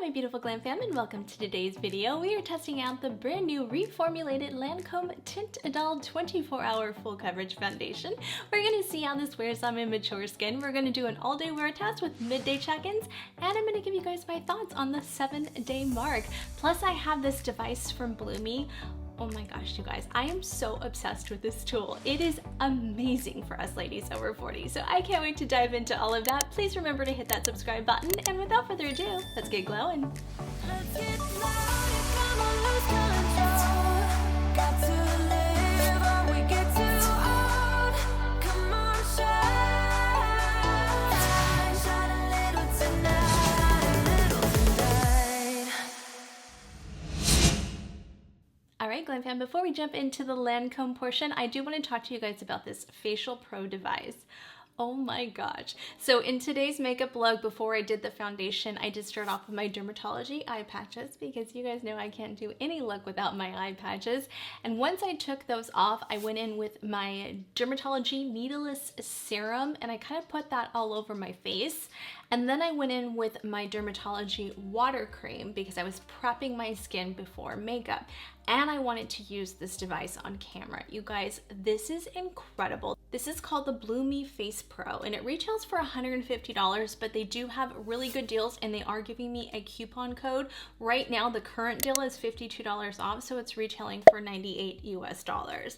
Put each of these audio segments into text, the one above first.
my beautiful glam fam, and welcome to today's video. We are testing out the brand new reformulated Lancome Teint Idole 24-hour full coverage foundation. We're going to see how this wears on my mature skin. We're going to do an all-day wear test with midday check-ins, and I'm going to give you guys my thoughts on the 7-day mark. Plus, I have this device from Blumene. Oh my gosh, you guys, I am so obsessed with this tool. It is amazing for us ladies over 40, so I can't wait to dive into all of that. Please remember to hit that subscribe button, and without further ado, let's get glowing. Let's get loud, come on, lose control. Got to live or we get too old. Come on, shine, shine a little tonight, a little tonight. Alright, glam fam, before we jump into the Lancome portion, I do want to talk to you guys about this Facial Pro device. Oh my gosh. So in today's makeup look, before I did the foundation, I did start off with my dermatology eye patches because you guys know I can't do any look without my eye patches. And once I took those off, I went in with my dermatology needleless serum and I kind of put that all over my face. And then I went in with my dermatology water cream because I was prepping my skin before makeup. And I wanted to use this device on camera. You guys, this is incredible. This is called the Blumene Face Pro and it retails for $150, but they do have really good deals and they are giving me a coupon code. Right now, the current deal is $52 off, so it's retailing for $98 US.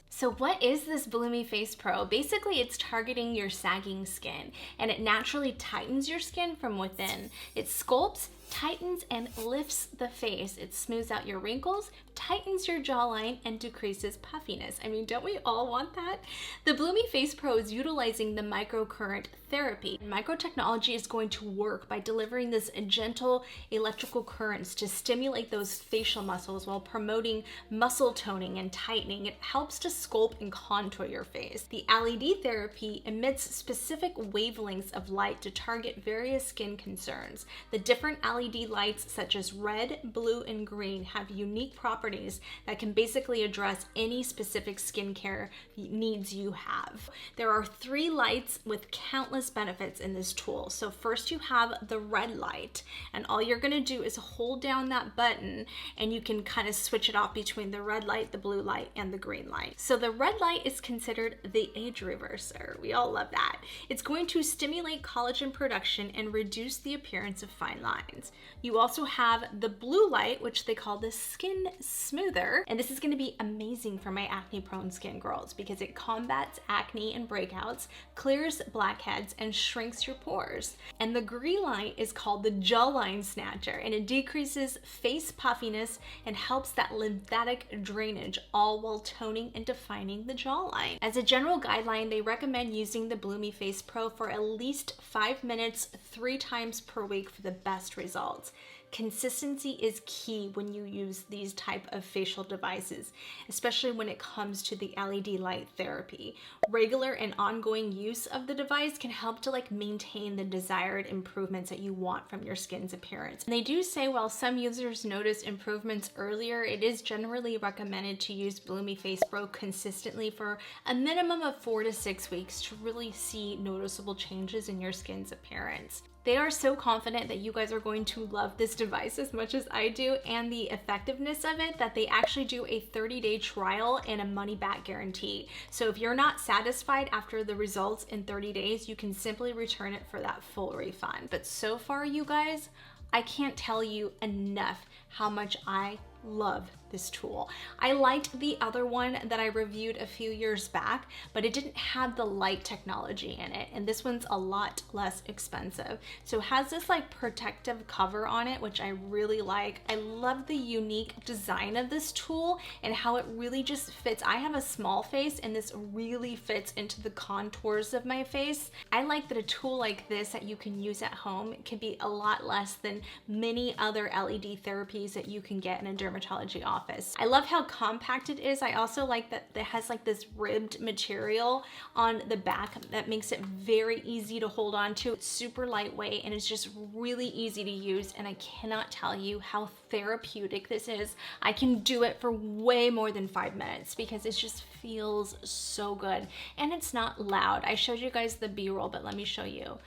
So what is this Blumene Face Pro? Basically, it's targeting your sagging skin and it naturally tightens your skin from within. It sculpts, tightens, and lifts the face. It smooths out your wrinkles, tightens your jawline, and decreases puffiness. I mean, don't we all want that? The Blumene Face Pro is utilizing the microcurrent therapy. Microtechnology is going to work by delivering this gentle electrical currents to stimulate those facial muscles while promoting muscle toning and tightening. It helps to sculpt and contour your face. The LED therapy emits specific wavelengths of light to target various skin concerns. The different LED lights such as red, blue, and green have unique properties that can basically address any specific skincare needs you have. There are 3 lights with countless benefits in this tool. So first you have the red light, and all you're gonna do is hold down that button and you can kind of switch it off between the red light, the blue light, and the green light. So the red light is considered the age reverser. We all love that. It's going to stimulate collagen production and reduce the appearance of fine lines. You also have the blue light, which they call the skin smoother, and this is going to be amazing for my acne prone skin girls because it combats acne and breakouts, clears blackheads, and shrinks your pores. And the green light is called the jawline snatcher, and it decreases face puffiness and helps that lymphatic drainage, all while toning and defining the jawline. As a general guideline, they recommend using the Blumene Face Pro for at least 5 minutes 3 times per week for the best results. Consistency is key when you use these type of facial devices, especially when it comes to the LED light therapy. Regular and ongoing use of the device can help to maintain the desired improvements that you want from your skin's appearance. And they do say while some users notice improvements earlier, it is generally recommended to use Blumene Face Pro consistently for a minimum of 4 to 6 weeks to really see noticeable changes in your skin's appearance. They are so confident that you guys are going to love this device as much as I do and the effectiveness of it that they actually do a 30-day trial and a money-back guarantee. So if you're not satisfied after the results in 30 days, you can simply return it for that full refund. But so far, you guys, I can't tell you enough how much I love this tool. I liked the other one that I reviewed a few years back, but it didn't have the light technology in it, and this one's a lot less expensive. So it has this protective cover on it, which I really like. I love the unique design of this tool and how it really just fits. I have a small face and this really fits into the contours of my face. I like that a tool like this that you can use at home can be a lot less than many other LED therapies that you can get in a dermatology office. I love how compact it is. I also like that it has this ribbed material on the back that makes it very easy to hold on to. It's super lightweight and it's just really easy to use, and I cannot tell you how therapeutic this is. I can do it for way more than 5 minutes because it just feels so good and it's not loud. I showed you guys the B-roll, but let me show you.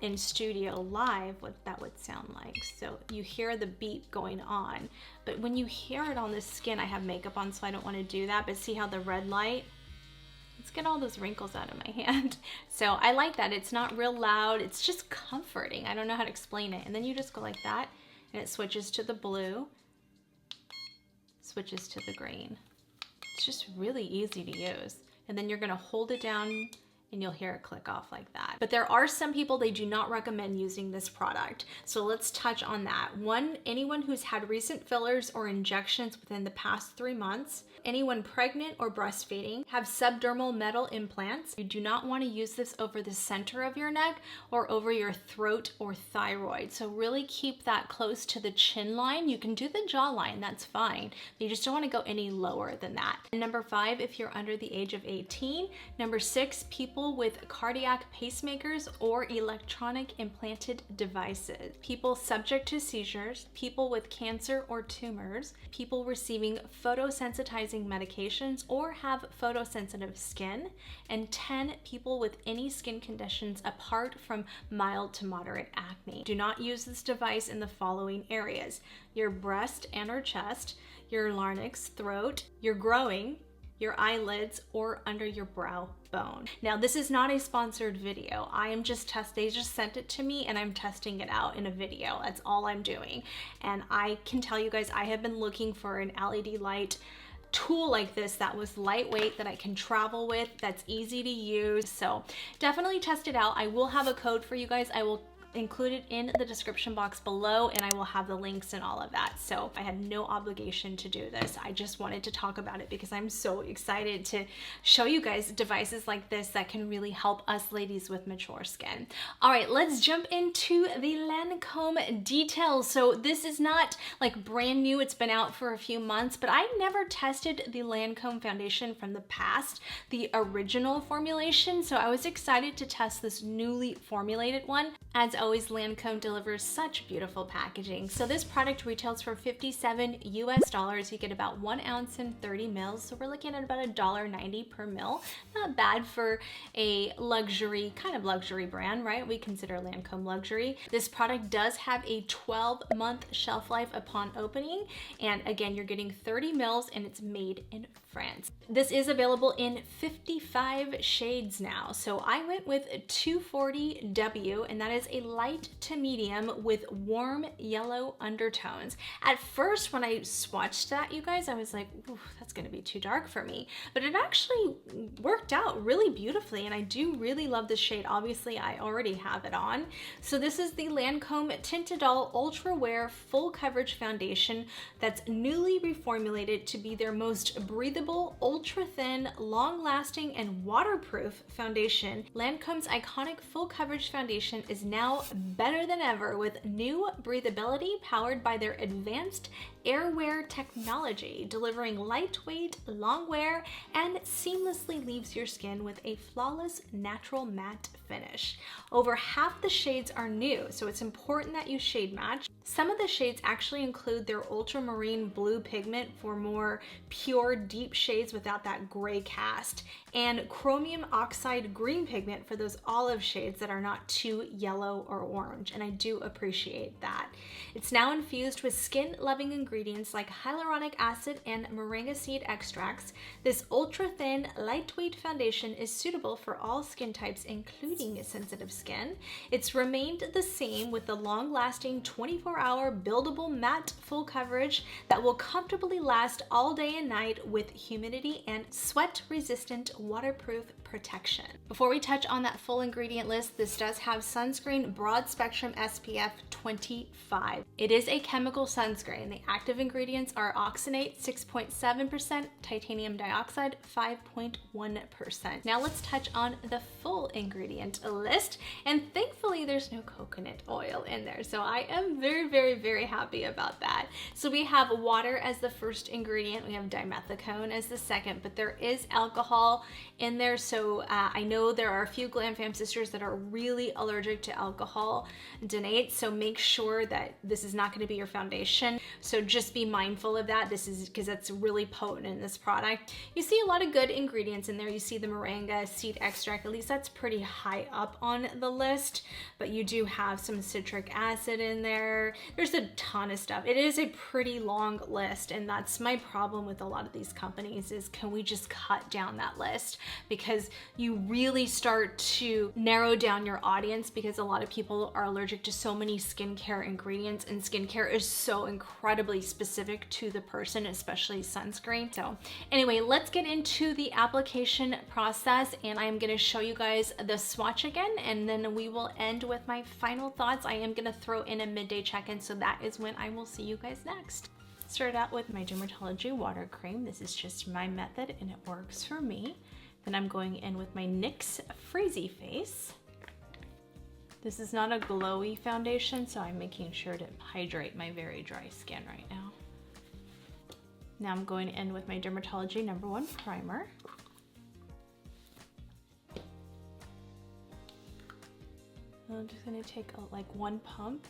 in studio live what that would sound like. So you hear the beat going on, but when you hear it on the skin, I have makeup on, so I don't want to do that, but see how the red light, let's get all those wrinkles out of my hand. So I like that. It's not real loud. It's just comforting. I don't know how to explain it. And then you just go like that, and it switches to the blue, switches to the green. It's just really easy to use. And then you're gonna hold it down and you'll hear it click off like that. But there are some people, they do not recommend using this product. So let's touch on that. One, anyone who's had recent fillers or injections within the past 3 months, anyone pregnant or breastfeeding, have subdermal metal implants. You do not want to use this over the center of your neck or over your throat or thyroid. So really keep that close to the chin line. You can do the jawline, that's fine. You just don't want to go any lower than that. And number 5, if you're under the age of 18. Number 6, people with cardiac pacemakers or electronic implanted devices. People subject to seizures, people with cancer or tumors, people receiving photosensitizing medications or have photosensitive skin, and 10, people with any skin conditions apart from mild to moderate acne. Do not use this device in the following areas: your breast and or chest, your larynx, throat, your growing, your eyelids, or under your brow bone. Now, this is not a sponsored video. I am just they just sent it to me and I'm testing it out in a video. That's all I'm doing. And I can tell you guys, I have been looking for an LED light tool like this that was lightweight, that I can travel with, that's easy to use. So definitely test it out. I will have a code for you guys. I will include it in the description box below, and I will have the links and all of that. So I had no obligation to do this. I just wanted to talk about it because I'm so excited to show you guys devices like this that can really help us ladies with mature skin. All right, let's jump into the Lancome details. So this is not like brand new. It's been out for a few months, but I never tested the Lancome foundation from the past, the original formulation. So I was excited to test this newly formulated one. As always, Lancome delivers such beautiful packaging. So this product retails for $57 US. You get about 1 ounce and 30 mils. So we're looking at about $1.90 per mil. Not bad for a luxury, kind of luxury brand, right? We consider Lancome luxury. This product does have a 12-month shelf life upon opening. And again, you're getting 30 mils and it's made in France. This is available in 55 shades now. So I went with 240W, and that is a light to medium with warm yellow undertones. At first, when I swatched that, you guys, I was like, ooh, that's gonna be too dark for me. But it actually worked out really beautifully, and I do really love this shade. Obviously, I already have it on. So this is the Lancome Teint Idole Ultra Wear Full Coverage Foundation that's newly reformulated to be their most breathable, ultra thin, long-lasting, and waterproof foundation. Lancome's iconic full coverage foundation is now better than ever with new breathability powered by their advanced airwear technology, delivering lightweight, long wear, and seamlessly leaves your skin with a flawless, natural matte finish. Over half the shades are new, so it's important that you shade match. Some of the shades actually include their ultramarine blue pigment for more pure, deep shades without that gray cast, and chromium oxide green pigment for those olive shades that are not too yellow or orange, and I do appreciate that. It's now infused with skin-loving ingredients like hyaluronic acid and moringa seed extracts. This ultra-thin, lightweight foundation is suitable for all skin types, including sensitive skin. It's remained the same with the long-lasting 24-hour buildable matte full coverage that will comfortably last all day and night with humidity and sweat-resistant waterproof protection. Before we touch on that full ingredient list, this does have sunscreen broad spectrum SPF 25. It is a chemical sunscreen. The active ingredients are oxynate 6.7%, titanium dioxide 5.1%. Now let's touch on the full ingredient list, and thankfully there's no coconut oil in there, so I am very very, very, very happy about that. So we have water as the first ingredient. We have dimethicone as the second, but there is alcohol in there. So I know there are a few Glam Fam sisters that are really allergic to alcohol donate. So make sure that this is not going to be your foundation. So just be mindful of that. This is because that's really potent in this product. You see a lot of good ingredients in there. You see the moringa seed extract, at least that's pretty high up on the list, but you do have some citric acid in there. There's a ton of stuff. It is a pretty long list, and that's my problem with a lot of these companies is, can we just cut down that list? Because you really start to narrow down your audience, because a lot of people are allergic to so many skincare ingredients, and skincare is so incredibly specific to the person, especially sunscreen. So anyway, let's get into the application process, and I'm going to show you guys the swatch again, and then we will end with my final thoughts. I am going to throw in a midday check-in, so that is when I will see you guys next. Start out with my Dermatology water cream. This is just my method and it works for me. Then I'm going in with my NYX Freezy Face. This is not a glowy foundation, so I'm making sure to hydrate my very dry skin right now. Now I'm going in with my Dermatology #1 primer. I'm just going to take like one pump.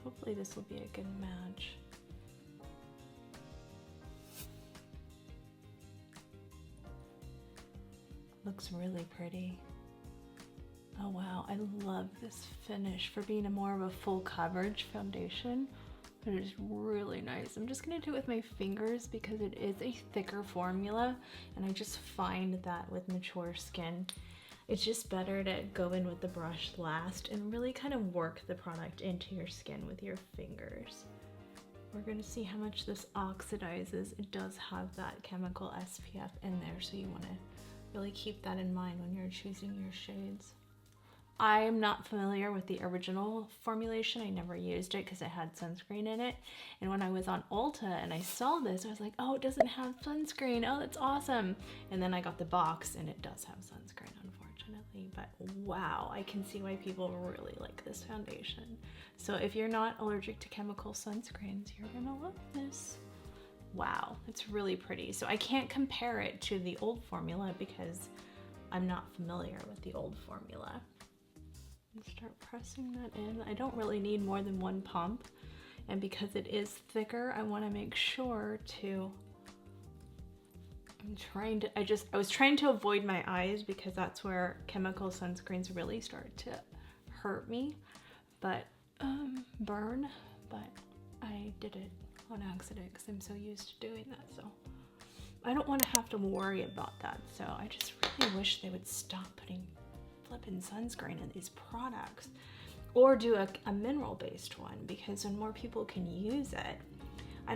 Hopefully this will be a good match. Looks really pretty. Oh wow, I love this finish for being a more of a full coverage foundation. It is really nice. I'm just gonna do it with my fingers because it is a thicker formula, and I just find that with mature skin, it's just better to go in with the brush last and really kind of work the product into your skin with your fingers. We're gonna see how much this oxidizes. It does have that chemical SPF in there, so you wanna really keep that in mind when you're choosing your shades. I'm not familiar with the original formulation. I never used it because it had sunscreen in it. And when I was on Ulta and I saw this, I was like, oh, it doesn't have sunscreen. Oh, that's awesome. And then I got the box and it does have sunscreen, unfortunately. But wow, I can see why people really like this foundation. So if you're not allergic to chemical sunscreens, you're gonna love this. Wow, it's really pretty. So I can't compare it to the old formula because I'm not familiar with the old formula. Start pressing that in. I don't really need more than one pump, and because it is thicker, I want to make sure to I was trying to avoid my eyes because that's where chemical sunscreens really start to hurt me, but burn, but I did it on accident because I'm so used to doing that. So I don't want to have to worry about that. So I just really wish they would stop putting flipping sunscreen in these products, or do a mineral based one, because when more people can use it, I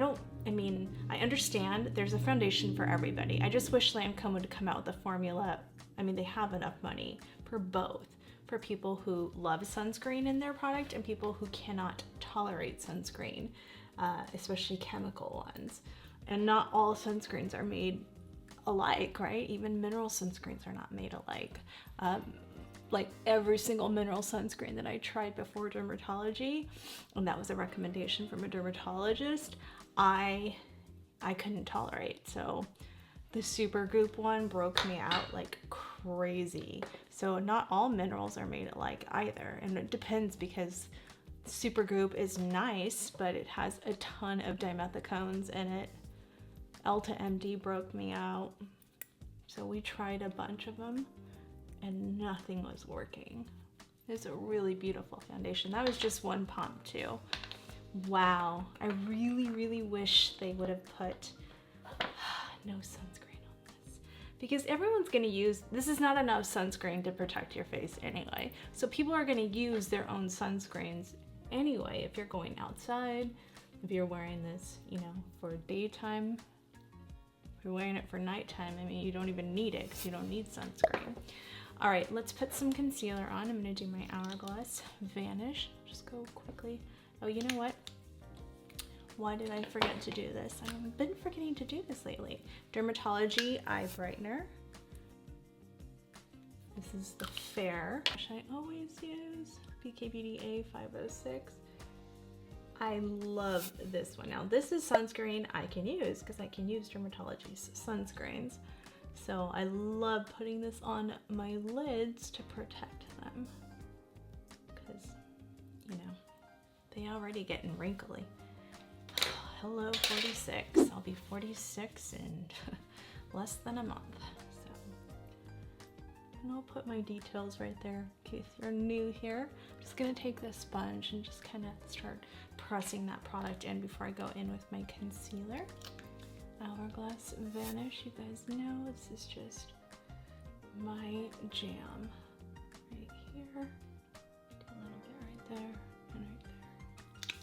understand there's a foundation for everybody. I just wish Lancome would come out with a formula. I mean, they have enough money for both, for people who love sunscreen in their product and people who cannot tolerate sunscreen, especially chemical ones. And not all sunscreens are made alike, right? Even mineral sunscreens are not made alike. Like every single mineral sunscreen that I tried before dermatology, and that was a recommendation from a dermatologist, I couldn't tolerate. So the Supergoop one broke me out like crazy. So not all minerals are made alike either, and it depends, because Supergoop is nice, but it has a ton of dimethicones in it. Elta MD broke me out. So we tried a bunch of them and nothing was working. It's a really beautiful foundation. That was just one pump too. Wow, I really, really wish they would have put no sunscreen on this, because everyone's gonna use, this is not enough sunscreen to protect your face anyway. So people are gonna use their own sunscreens anyway. If you're going outside, if you're wearing this, you know, for daytime, if you're wearing it for nighttime, I mean, you don't even need it because you don't need sunscreen. All right, let's put some concealer on. I'm gonna do my Hourglass Vanish. Just go quickly. Oh, you know what? Why did I forget to do this? I've been forgetting to do this lately. Dermatology Eye Brightener. This is the Fair, which I always use, BK Beauty A506. I love this one. Now this is sunscreen I can use because I can use Dermatology's sunscreens. So I love putting this on my lids to protect them because, you know, they already getting wrinkly. Hello 46. I'll be 46 in less than a month. So, and I'll put my details right there in case you're new here. I'm just gonna take this sponge and just kind of start pressing that product in before I go in with my concealer. Hourglass Vanish, you guys know this is just my jam. Right here, do a little bit right there and right there.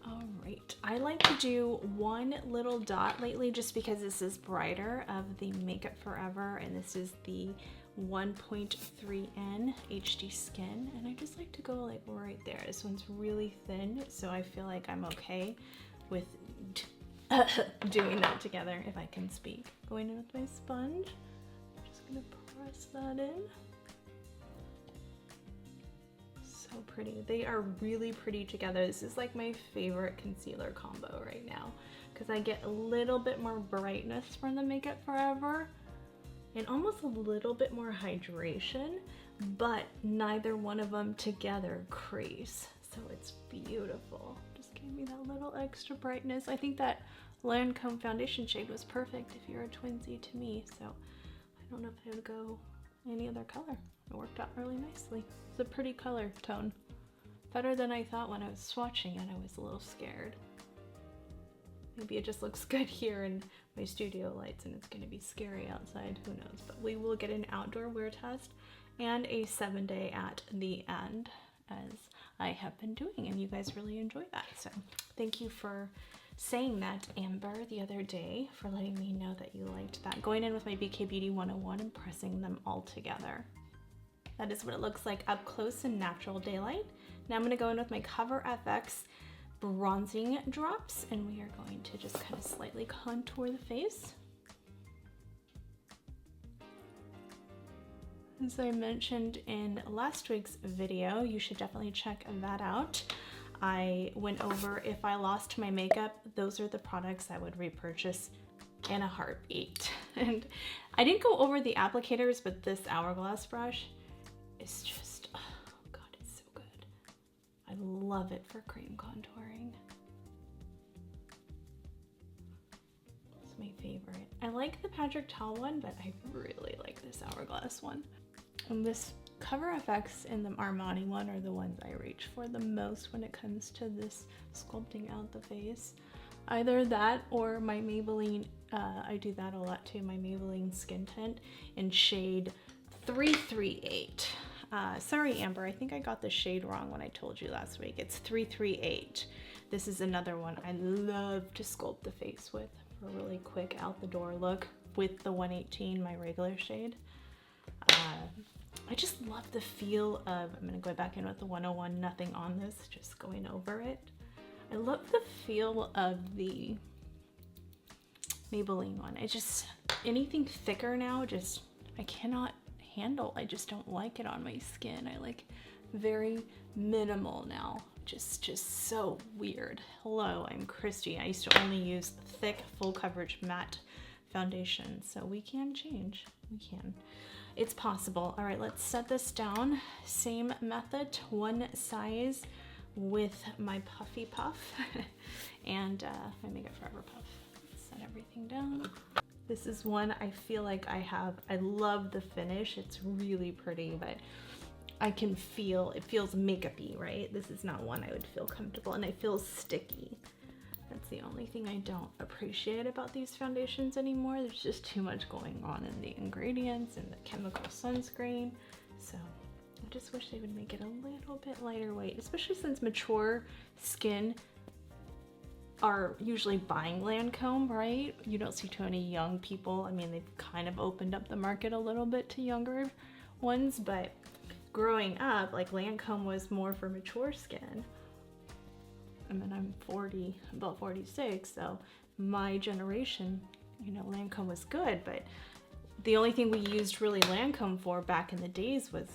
All right, I like to do one little dot lately just because this is brighter of the Makeup Forever, and this is the 1.3N HD Skin, and I just like to go like right there. This one's really thin, so I feel like I'm okay with doing that together if I can speak. Going in with my sponge, I'm just gonna press that in. So pretty. They are really pretty together. This is like my favorite concealer combo right now because I get a little bit more brightness from the Makeup Forever and almost a little bit more hydration, but neither one of them together crease. So it's beautiful. Just gave me that little extra brightness. I think that Lancome foundation shade was perfect if you're a twinsy to me. So I don't know if I would go any other color. It worked out really nicely. It's a pretty color tone. Better than I thought when I was swatching it. I was a little scared. Maybe it just looks good here in my studio lights and it's going to be scary outside, who knows. But we will get an outdoor wear test and a 7-day at the end, as I have been doing, and you guys really enjoy that. So thank you for saying that, Amber, the other day, for letting me know that you liked that. Going in with my BK Beauty 101 and pressing them all together. That is what it looks like up close in natural daylight. Now I'm going to go in with my Cover FX bronzing drops, and we are going to just kind of slightly contour the face. As I mentioned in last week's video, you should definitely check that out. I went over if I lost my makeup, those are the products I would repurchase in a heartbeat. And I didn't go over the applicators, but this Hourglass brush is just, oh God, it's so good. I love it for cream contouring. It's my favorite. I like the Patrick Ta one, but I really like this Hourglass one. And this Cover FX and the Armani one are the ones I reach for the most when it comes to this sculpting out the face. Either that or my Maybelline, I do that a lot too, my Maybelline Skin Tint in shade 338. Sorry, Amber, I think I got the shade wrong when I told you last week. It's 338. This is another one I love to sculpt the face with for a really quick out the door look with the 118, my regular shade. I just love the feel of, I'm gonna go back in with the 101, nothing on this, just going over it. I love the feel of the Maybelline one. It's just, anything thicker now, just, I cannot handle. I just don't like it on my skin. I like very minimal now. Just so weird. Hello, I'm Kristi. I used to only use thick, full coverage matte foundation, so we can change. We can. It's possible. All right, let's set this down. Same method, one size with my Puffy Puff and my Makeup Forever puff. Set everything down. This is one I feel like I love the finish. It's really pretty, but I can feel, it feels makeup-y, right? This is not one I would feel comfortable, and it feels sticky. That's the only thing I don't appreciate about these foundations anymore. There's just too much going on in the ingredients and the chemical sunscreen. So I just wish they would make it a little bit lighter weight, especially since mature skin are usually buying Lancome, right? You don't see too many young people. I mean, they've kind of opened up the market a little bit to younger ones, but growing up, like Lancome was more for mature skin. I mean, I'm 40, about 46, so my generation, you know, Lancome was good, but the only thing we used really Lancome for back in the days was,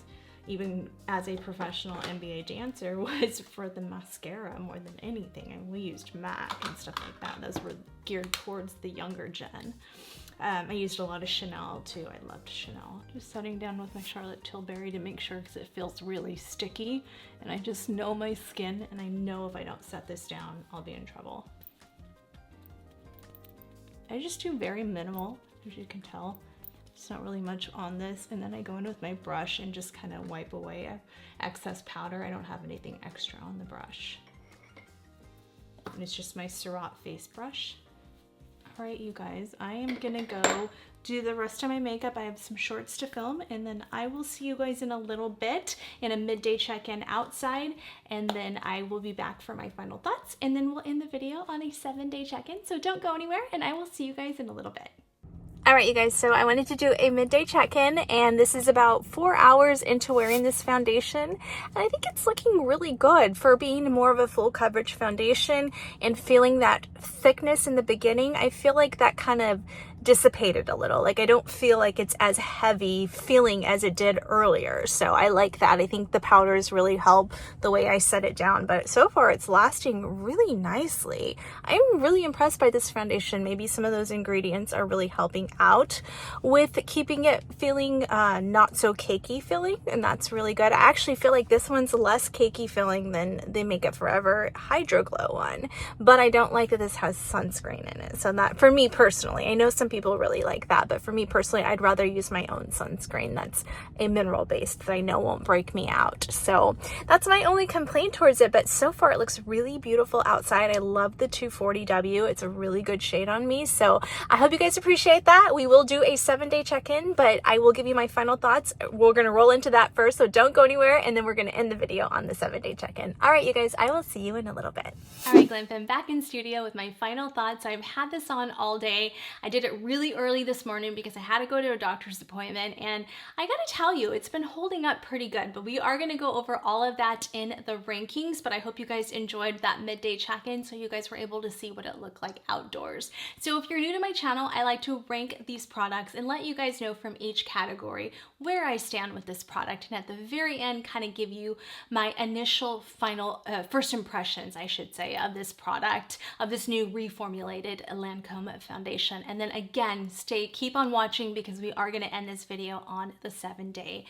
even as a professional NBA dancer, was for the mascara more than anything. And we used MAC and stuff like that. Those were geared towards the younger gen. I used a lot of Chanel too. I loved Chanel. Just setting down with my Charlotte Tilbury to make sure, because it feels really sticky. And I just know my skin, and I know if I don't set this down, I'll be in trouble. I just do very minimal, as you can tell. It's not really much on this, and then I go in with my brush and just kind of wipe away excess powder. I don't have anything extra on the brush. And it's just my Surratt face brush. All right, you guys, I am gonna go do the rest of my makeup. I have some shorts to film, and then I will see you guys in a little bit in a midday check-in outside, and then I will be back for my final thoughts, and then we'll end the video on a 7-day check-in. So don't go anywhere, and I will see you guys in a little bit. All right, you guys, so I wanted to do a midday check-in, and this is about 4 hours into wearing this foundation, and I think it's looking really good for being more of a full coverage foundation and feeling that thickness in the beginning. I feel like that kind of dissipated a little. Like, I don't feel like it's as heavy feeling as it did earlier, so I like that. I think the powders really help the way I set it down, but so far it's lasting really nicely. I'm really impressed by this foundation. Maybe some of those ingredients are really helping out with keeping it feeling not so cakey feeling, and that's really good. I actually feel like this one's less cakey feeling than the Makeup Forever Hydro Glow one, but I don't like that this has sunscreen in it. So that, for me personally, I know some people really like that, but for me personally, I'd rather use my own sunscreen that's a mineral based that I know won't break me out. So that's my only complaint towards it, but so far it looks really beautiful outside. I love the 240W. It's a really good shade on me, so I hope you guys appreciate that. We will do a 7-day check-in, but I will give you my final thoughts. We're gonna roll into that first, so don't go anywhere, and then we're gonna end the video on the 7-day check-in. All right, you guys, I will see you in a little bit. All right, Glam Fam, back in studio with my final thoughts. I've had this on all day. I did it really early this morning because I had to go to a doctor's appointment, and I gotta tell you, it's been holding up pretty good, but we are gonna go over all of that in the rankings. But I hope you guys enjoyed that midday check-in, so you guys were able to see what it looked like outdoors. So if you're new to my channel, I like to rank these products and let you guys know from each category where I stand with this product, and at the very end kind of give you my initial final first impressions, I should say, of this product, of this new reformulated Lancome foundation. And then again, keep on watching, because we are going to end this video on the 7-day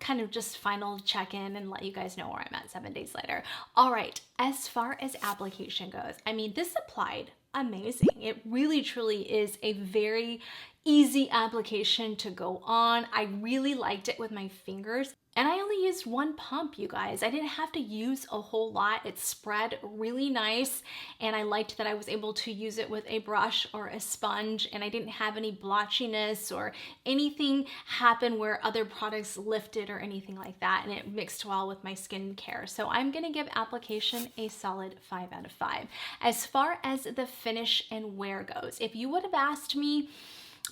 kind of just final check-in and let you guys know where I'm at 7 days later. All right, as far as application goes, I mean, this applied amazing. It really truly is a very easy application to go on. I really liked it with my fingers. And I only used one pump, you guys. I didn't have to use a whole lot. It spread really nice, and I liked that I was able to use it with a brush or a sponge, and I didn't have any blotchiness or anything happen where other products lifted or anything like that, and it mixed well with my skincare. So I'm gonna give application a solid 5 out of 5. As far as the finish and wear goes, if you would have asked me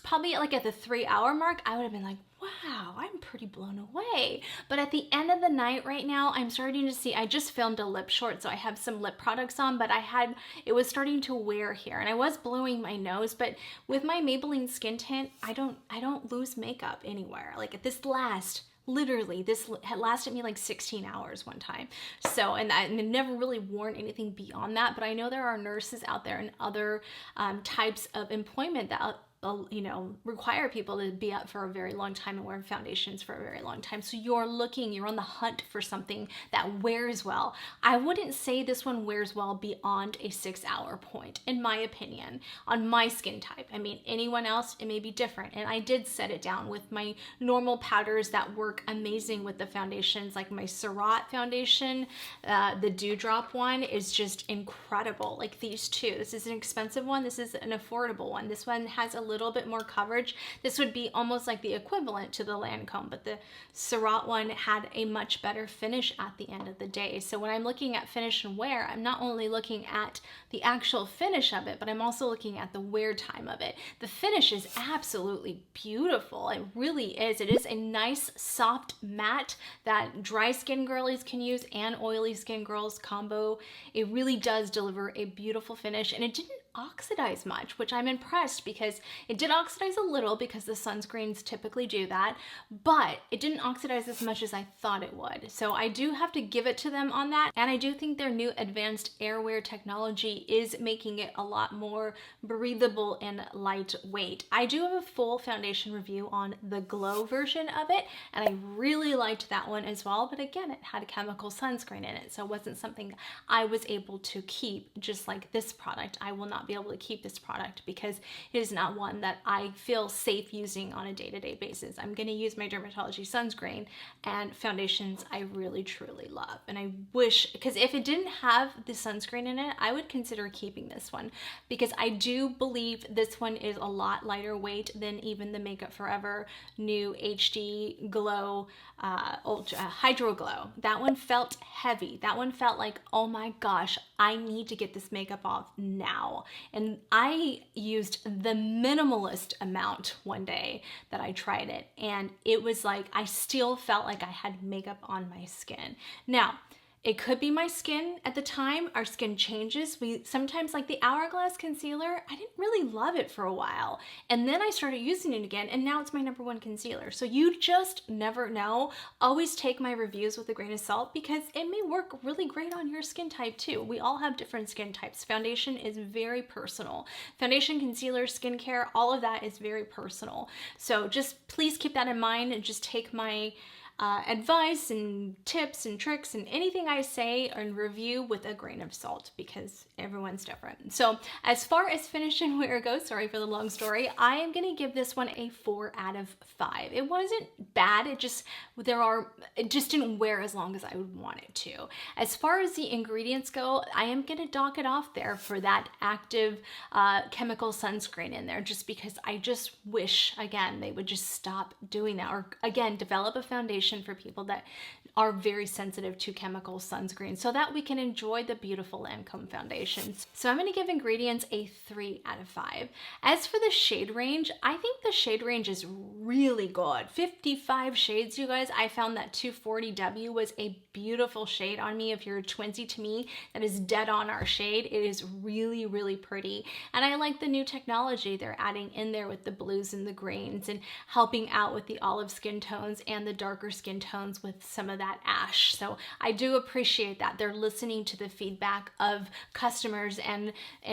probably like at the 3-hour mark, I would have been like, wow, I'm pretty blown away. But at the end of the night right now, I'm starting to see, I just filmed a lip short, so I have some lip products on, but it was starting to wear here, and I was blowing my nose, but with my Maybelline skin tint, I don't lose makeup anywhere. Like literally, this had lasted me like 16 hours one time. So, and I've never really worn anything beyond that, but I know there are nurses out there and other types of employment that require people to be up for a very long time and wear foundations for a very long time. So you're on the hunt for something that wears well. I wouldn't say this one wears well beyond a 6-hour point, in my opinion, on my skin type. I mean, anyone else, it may be different. And I did set it down with my normal powders that work amazing with the foundations, like my Surratt foundation. The Dewdrop one is just incredible. Like these two. This is an expensive one. This is an affordable one. This one has a little bit more coverage. This would be almost like the equivalent to the Lancome, but the Surratt one had a much better finish at the end of the day. So when I'm looking at finish and wear, I'm not only looking at the actual finish of it, but I'm also looking at the wear time of it. The finish is absolutely beautiful. It really is. It is a nice soft matte that dry skin girlies can use and oily skin girls combo. It really does deliver a beautiful finish, and it didn't oxidize much, which I'm impressed because it did oxidize a little because the sunscreens typically do that, but it didn't oxidize as much as I thought it would. So I do have to give it to them on that. And I do think their new advanced airwear technology is making it a lot more breathable and lightweight. I do have a full foundation review on the Glow version of it, and I really liked that one as well. But again, it had a chemical sunscreen in it, so it wasn't something I was able to keep, just like this product. I will not be able to keep this product because it is not one that I feel safe using on a day-to-day basis. I'm going to use my dermatology sunscreen, and foundations I really truly love. And I wish, because if it didn't have the sunscreen in it, I would consider keeping this one, because I do believe this one is a lot lighter weight than even the Makeup Forever new HD Glow Ultra Hydro Glow. That one felt heavy. That one felt like, oh my gosh, I need to get this makeup off now. And I used the minimalist amount one day that I tried it, and it was like I still felt like I had makeup on my skin. Now, it could be my skin at the time. Our skin changes. We sometimes, like the Hourglass concealer, I didn't really love it for a while. And then I started using it again, and now it's my #1 concealer. So you just never know. Always take my reviews with a grain of salt, because it may work really great on your skin type too. We all have different skin types. Foundation is very personal. Foundation, concealer, skincare, all of that is very personal. So just please keep that in mind, and just take my advice and tips and tricks and anything I say and review with a grain of salt, because everyone's different. So as far as finish and wear goes, sorry for the long story, I am going to give this one a 4 out of 5. It wasn't bad. It just didn't wear as long as I would want it to. As far as the ingredients go, I am going to dock it off there for that active chemical sunscreen in there, just because I just wish, again, they would just stop doing that, or again, develop a foundation for people that are very sensitive to chemical sunscreen, so that we can enjoy the beautiful Lancome foundations. So I'm going to give ingredients a 3 out of 5. As for the shade range, I think the shade range is really good. 55 shades, you guys. I found that 240W was a beautiful shade on me. If you're a twinsy to me, that is dead on our shade. It is really, really pretty. And I like the new technology they're adding in there with the blues and the greens, and helping out with the olive skin tones and the darker skin tones with some of that ash. So I do appreciate that they're listening to the feedback of customers and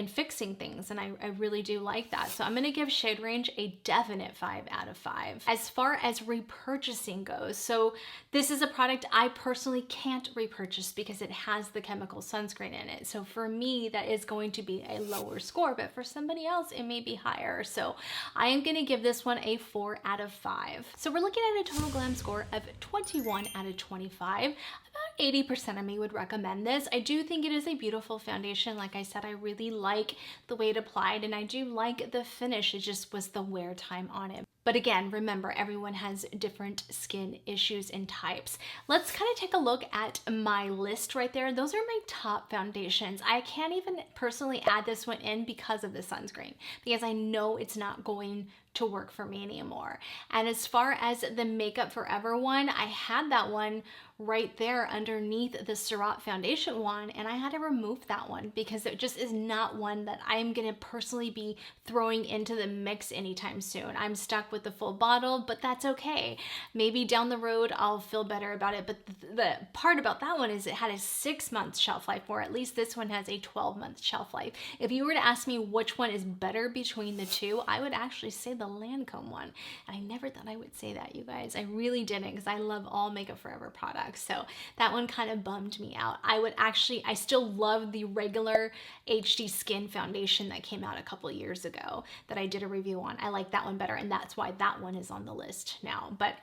fixing things, and I really do like that. So I'm going to give shade range a definite 5 out of 5. As far as repurchasing goes, so this is a product I personally can't repurchase because it has the chemical sunscreen in it. So for me, that is going to be a lower score, but for somebody else, it may be higher. So I am going to give this one a 4 out of 5. So we're looking at a total glam score of 21 out of 25. About 80% of me would recommend this. I do think it is a beautiful foundation. Like I said, I really like the way it applied, and I do like the finish. It just was the wear time on it. But again, remember, everyone has different skin issues and types. Let's kind of take a look at my list right there. Those are my top foundations. I can't even personally add this one in because of the sunscreen, because I know it's not going to work for me anymore. And as far as the Makeup Forever one, I had that one right there underneath the Surratt foundation one, and I had to remove that one because it just is not one that I'm gonna personally be throwing into the mix anytime soon. I'm stuck with the full bottle, but that's okay. Maybe down the road I'll feel better about it, but the part about that one is it had a 6-month shelf life, or at least this one has a 12-month shelf life. If you were to ask me which one is better between the two, I would actually say the Lancome one. And I never thought I would say that, you guys. I really didn't, because I love all Makeup Forever products. So that one kind of bummed me out. I still love the regular HD Skin foundation that came out a couple of years ago that I did a review on. I like that one better, and that's why that one is on the list now. But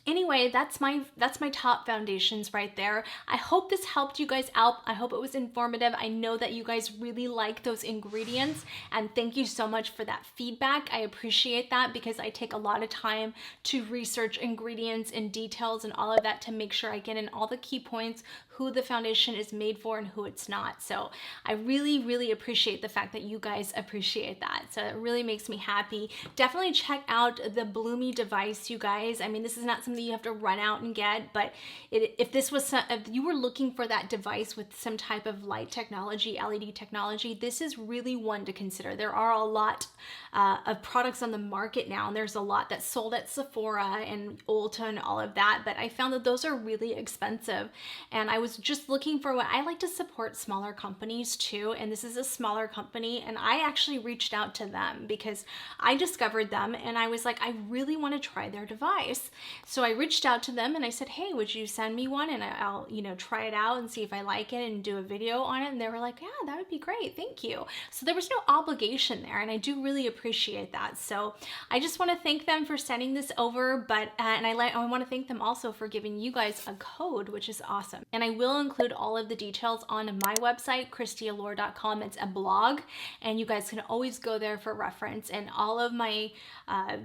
anyway, that's my top foundations right there. I hope this helped you guys out. I hope it was informative. I know that you guys really like those ingredients, and thank you so much for that feedback. I appreciate that, because I take a lot of time to research ingredients and details and all of that to make sure I get in all the key points, who the foundation is made for and who it's not. So I really, really appreciate the fact that you guys appreciate that. So it really makes me happy. Definitely check out the Blumene device, you guys. I mean, this is not something you have to run out and get, but if you were looking for that device with some type of light technology, LED technology, this is really one to consider. There are a lot of products on the market now, and there's a lot that's sold at Sephora and Ulta and all of that, but I found that those are really expensive. And I was just looking for what I like to support smaller companies too, and this is a smaller company, and I actually reached out to them because I discovered them and I was like, I really want to try their device. So I reached out to them and I said, hey, would you send me one and I'll try it out and see if I like it and do a video on it. And they were like, yeah, that would be great, thank you. So there was no obligation there, and I do really appreciate that. So I just want to thank them for sending this over, but and I want to thank them also for giving you guys a code, which is awesome. And I will include all of the details on my website, KristiAllure.com. It's a blog, and you guys can always go there for reference. And all of my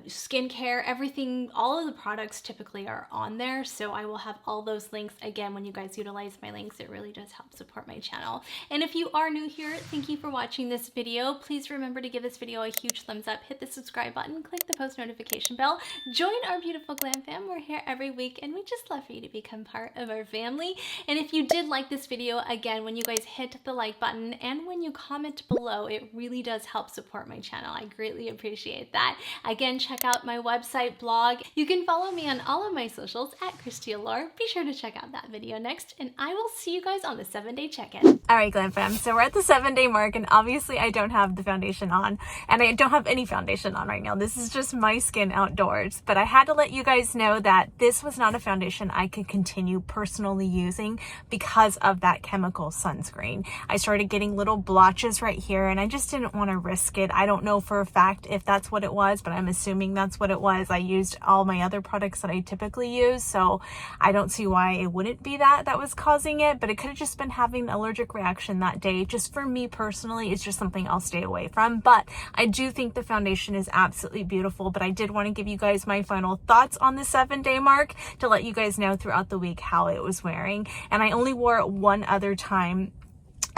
skincare, everything, all of the products typically are on there. So I will have all those links. Again, when you guys utilize my links, it really does help support my channel. And if you are new here, thank you for watching this video. Please remember to give this video a huge thumbs up, hit the subscribe button, click the post notification bell, join our beautiful glam fam. We're here every week, and we just love for you to become part of our family. And if you did like this video, again, when you guys hit the like button and when you comment below, it really does help support my channel. I greatly appreciate that. Again, check out my website, blog. You can follow me on all of my socials at KristiAllure. Be sure to check out that video next, and I will see you guys on the 7-day check-in. All right, glam fam, so we're at the 7-day mark, and obviously I don't have the foundation on, and I don't have any foundation on right now. This is just my skin outdoors, but I had to let you guys know that this was not a foundation I could continue personally using because of that chemical sunscreen. I started getting little blotches right here, and I just didn't want to risk it. I don't know for a fact if that's what it was, but I'm assuming that's what it was. I used all my other products that I typically use, so I don't see why it wouldn't be that was causing it, but it could have just been having an allergic reaction that day. Just for me personally, it's just something I'll stay away from. But I do think the foundation is absolutely beautiful, but I did want to give you guys my final thoughts on the 7-day mark to let you guys know throughout the week how it was wearing. And I only wore it one other time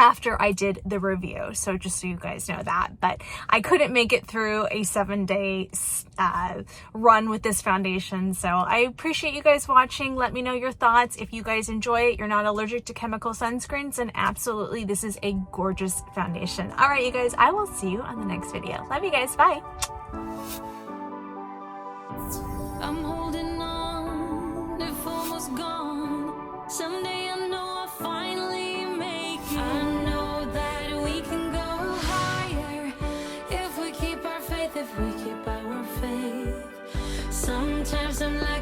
after I did the review, so just so you guys know that. But I couldn't make it through a 7-day run with this foundation, so I appreciate you guys watching. Let me know your thoughts. If you guys enjoy it, you're not allergic to chemical sunscreens, and absolutely this is a gorgeous foundation. All right, you guys, I will see you on the next video. Love you guys, bye. I'm holding on, if almost gone. Someday I know I'll finally make it. I know that we can go higher if we keep our faith, if we keep our faith. Sometimes I'm like